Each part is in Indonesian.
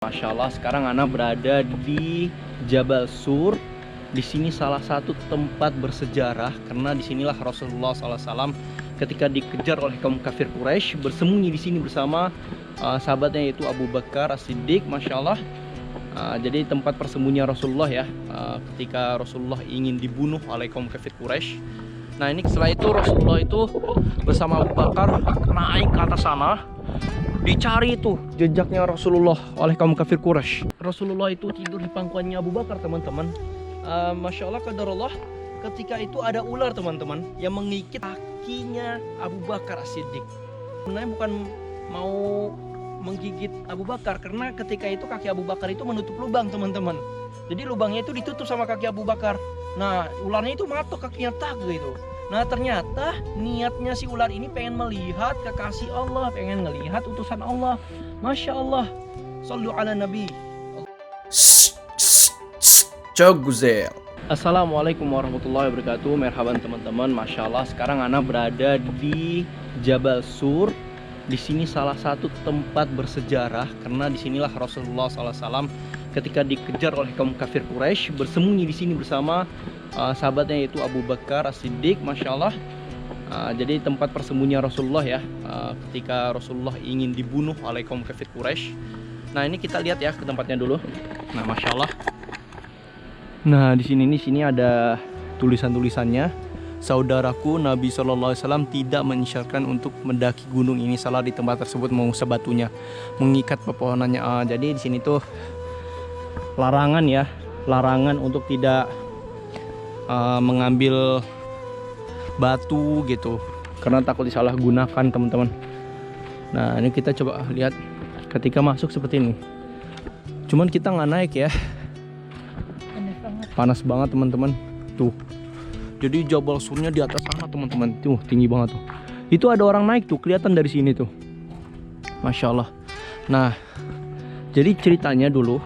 Masya Allah, sekarang Ana berada di Jabal Sur. Di sini salah satu tempat bersejarah karena disinilah Rasulullah SAW ketika dikejar oleh kaum kafir Quraisy bersembunyi di sini bersama sahabatnya yaitu Abu Bakar As-Siddiq. Masya Allah. Jadi tempat persembunyian Rasulullah ya, ketika Rasulullah ingin dibunuh oleh kaum kafir Quraisy. Nah ini setelah itu Rasulullah itu bersama Abu Bakar naik ke atas sana. Dicari itu jejaknya Rasulullah oleh kaum kafir Quraisy. Rasulullah itu tidur di pangkuannya Abu Bakar, teman-teman. Masya Allah, qadarullah, ketika itu ada ular, teman-teman, yang mengikit kakinya Abu Bakar As-Siddiq. Sebenarnya bukan mau menggigit Abu Bakar, karena ketika itu kaki Abu Bakar itu menutup lubang, teman-teman. Jadi lubangnya itu ditutup sama kaki Abu Bakar. Nah, ularnya itu matok kakinya tak gitu. Nah ternyata niatnya si ular ini pengen melihat kekasih Allah, pengen ngelihat utusan Allah. Masya Allah. Sallu ala Nabi. Coguzel. Assalamualaikum warahmatullahi wabarakatuh. Merhaban teman-teman. Masya Allah, sekarang Ana berada di Jabal Sur. Di sini salah satu tempat bersejarah karena disinilah Rasulullah SAW ketika dikejar oleh kaum kafir Quraisy bersembunyi di sini bersama sahabatnya yaitu Abu Bakar As-Siddiq. Masya Allah. Jadi tempat persembunyian Rasulullah ya, ketika Rasulullah ingin dibunuh oleh kaum kafir Quraisy. Nah ini kita lihat ya ke tempatnya dulu. Nah Masya Allah. Nah di sini ada tulisannya. Saudaraku, Nabi SAW tidak mengisyaratkan untuk mendaki gunung ini, salah di tempat tersebut mengusap batunya, mengikat pepohonannya. Jadi di sini tuh larangan ya, larangan untuk tidak mengambil batu gitu, karena takut disalahgunakan, teman-teman. Nah ini kita coba lihat ketika masuk seperti ini. Cuman kita nggak naik ya, panas banget teman-teman. Tuh. Jadi Jabal Surnya di atas sana, teman-teman. Tuh, tinggi banget tuh. Itu ada orang naik tuh, kelihatan dari sini tuh. Masya Allah. Nah, jadi ceritanya dulu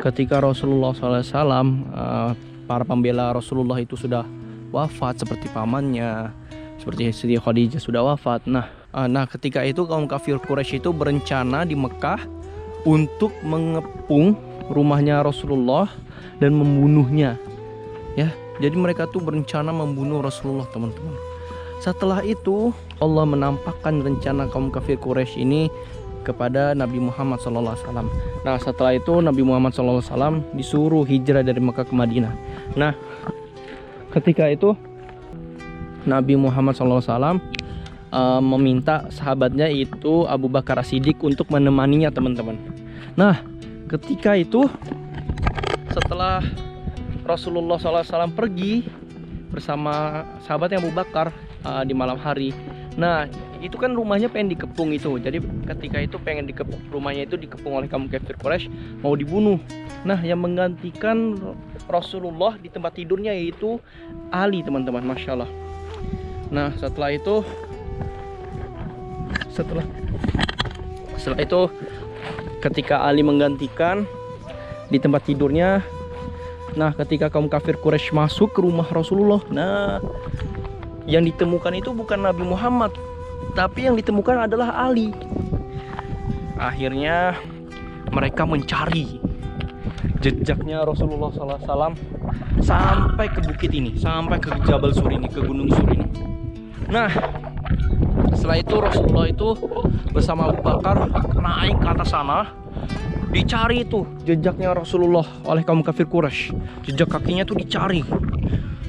ketika Rasulullah SAW, para pembela Rasulullah itu sudah wafat, seperti pamannya, seperti Siti Khadijah sudah wafat. Nah, ketika itu kaum kafir Quraisy itu berencana di Mekah untuk mengepung rumahnya Rasulullah dan membunuhnya. Ya. Jadi mereka tuh berencana membunuh Rasulullah, teman-teman. Setelah itu Allah menampakkan rencana kaum kafir Quraisy ini kepada Nabi Muhammad SAW. Nah setelah itu Nabi Muhammad SAW disuruh hijrah dari Mekah ke Madinah. Nah ketika itu Nabi Muhammad SAW meminta sahabatnya itu Abu Bakar As-Siddiq untuk menemaninya, teman-teman. Nah ketika itu setelah Rasulullah SAW pergi bersama sahabatnya Abu Bakar di malam hari. Nah itu kan rumahnya pengen dikepung itu. Jadi ketika itu pengen dikepung, rumahnya itu dikepung oleh kaum kafir Quraisy, mau dibunuh. Nah yang menggantikan Rasulullah di tempat tidurnya yaitu Ali, teman-teman. Masya Allah. Nah setelah itu ketika Ali menggantikan di tempat tidurnya. Nah ketika kaum kafir Quraisy masuk ke rumah Rasulullah, nah yang ditemukan itu bukan Nabi Muhammad, tapi yang ditemukan adalah Ali. Akhirnya mereka mencari jejaknya Rasulullah SAW sampai ke bukit ini, sampai ke Jabal Sur ini, ke Gunung Sur ini. Nah setelah itu Rasulullah itu bersama Abu Bakar naik ke atas sana. Dicari itu jejaknya Rasulullah oleh kaum kafir Quraisy. Jejak kakinya tuh dicari.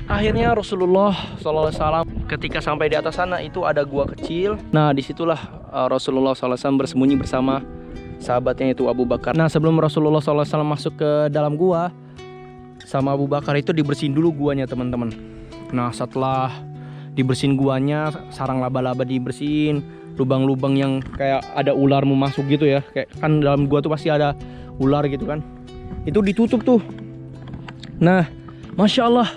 Akhirnya Rasulullah SAW ketika sampai di atas sana itu ada gua kecil. Nah disitulah Rasulullah SAW bersembunyi bersama sahabatnya itu Abu Bakar. Nah sebelum Rasulullah SAW masuk ke dalam gua, sama Abu Bakar itu dibersihin dulu guanya, teman-teman. Nah setelah dibersihin guanya, sarang laba-laba dibersihin, lubang-lubang yang kayak ada ular mau masuk gitu ya, kayak kan dalam gua tuh pasti ada ular gitu kan, itu ditutup tuh. Nah Masya Allah,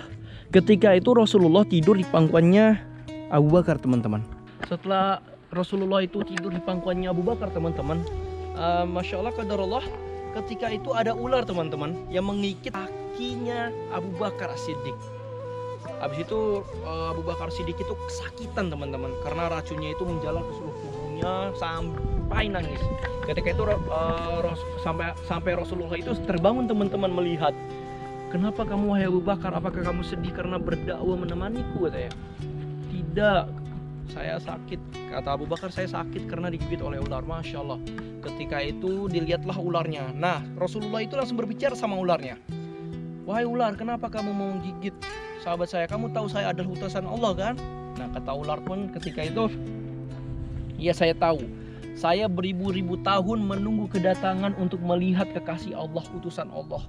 ketika itu Rasulullah tidur di pangkuannya Abu Bakar, teman-teman. Setelah Rasulullah itu tidur di pangkuannya Abu Bakar, teman-teman, Masya Allah, qadarullah, ketika itu ada ular, teman-teman, yang mengikit kakinya Abu Bakar As-Siddiq. Habis itu Abu Bakar Siddiq itu kesakitan, teman-teman, karena racunnya itu menjalar ke seluruh tubuhnya sampai nangis. Ketika itu sampai Rasulullah itu terbangun teman-teman melihat, kenapa kamu wahai Abu Bakar, apakah kamu sedih karena berdakwah menemaniku, katanya. Tidak, saya sakit, kata Abu Bakar, saya sakit karena digigit oleh ular. Masya Allah. Ketika itu dilihatlah ularnya. Nah, Rasulullah itu langsung berbicara sama ularnya. Wahai ular, kenapa kamu mau menggigit sahabat saya? Kamu tahu saya adalah utusan Allah kan? Nah, kata ular pun ketika itu, ya saya tahu. Saya beribu-ribu tahun menunggu kedatangan untuk melihat kekasih Allah, utusan Allah.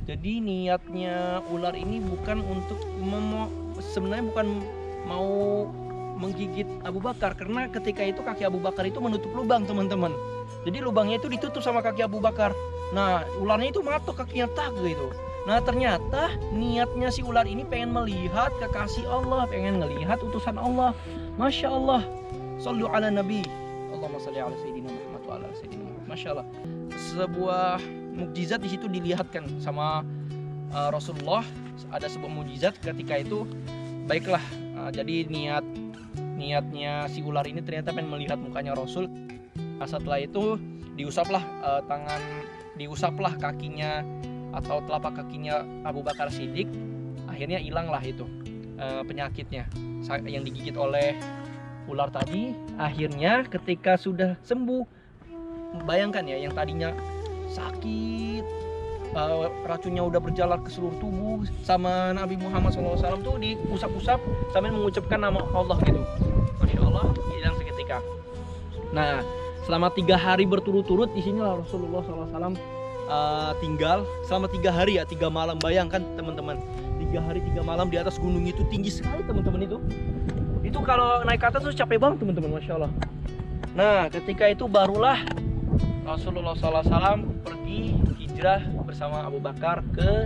Jadi niatnya ular ini bukan untuk sebenarnya bukan mau menggigit Abu Bakar, karena ketika itu kaki Abu Bakar itu menutup lubang, teman-teman. Jadi lubangnya itu ditutup sama kaki Abu Bakar. Nah, ularnya itu matok kakinya tak gitu. Nah, ternyata niatnya si ular ini pengen melihat kekasih Allah, pengen melihat utusan Allah. Masya Allah. Shallu ala Nabi. Allahumma shalli ala Sayyidina Muhammad wa ala Sayyidina Muhammad. Masya Allah. Sebuah mukjizat di situ dilihatkan sama Rasulullah. Ada sebuah mukjizat ketika itu. Baiklah, jadi niatnya si ular ini ternyata pengen melihat mukanya Rasul. Setelah itu diusaplah kakinya atau telapak kakinya Abu Bakar Siddiq. Akhirnya hilanglah itu penyakitnya yang digigit oleh ular tadi. Akhirnya ketika sudah sembuh, bayangkan ya, yang tadinya sakit, racunnya udah berjalan ke seluruh tubuh, sama Nabi Muhammad SAW tuh diusap-usap sambil mengucapkan nama Allah gitu. Masya Allah, hilang seketika. Nah, selama 3 hari berturut-turut di sinilah Rasulullah SAW tinggal selama 3 hari ya, 3 malam. Bayangkan teman-teman, 3 hari 3 malam di atas gunung itu, tinggi sekali teman-teman itu. Itu kalau naik ke atas tuh capek banget teman-teman, Masya Allah. Nah, ketika itu barulah Rasulullah SAW pergi hijrah bersama Abu Bakar ke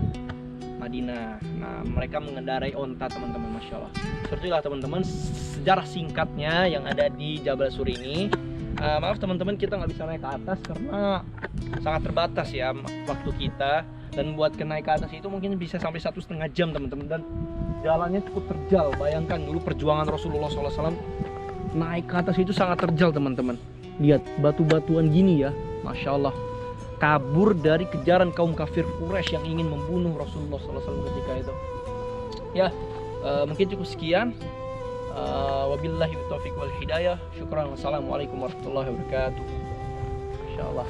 Madinah. Nah, mereka mengendarai onta teman-teman, Masya Allah. Seperti itulah teman-teman sejarah singkatnya yang ada di Jabal Sur ini. Maaf teman-teman, kita nggak bisa naik ke atas karena sangat terbatas ya waktu kita. Dan buat naik ke atas itu mungkin bisa sampai 1,5 jam teman-teman. Dan jalannya cukup terjal. Bayangkan dulu perjuangan Rasulullah SAW naik ke atas itu sangat terjal teman-teman. Lihat batu-batuan gini ya, Masya Allah. Kabur dari kejaran kaum kafir Quraisy yang ingin membunuh Rasulullah SAW ketika itu. Ya, mungkin cukup sekian. Wabillahi taufiq wal hidayah. Syukran. Wassalamualaikum warahmatullahi wabarakatuh. Insya Allah.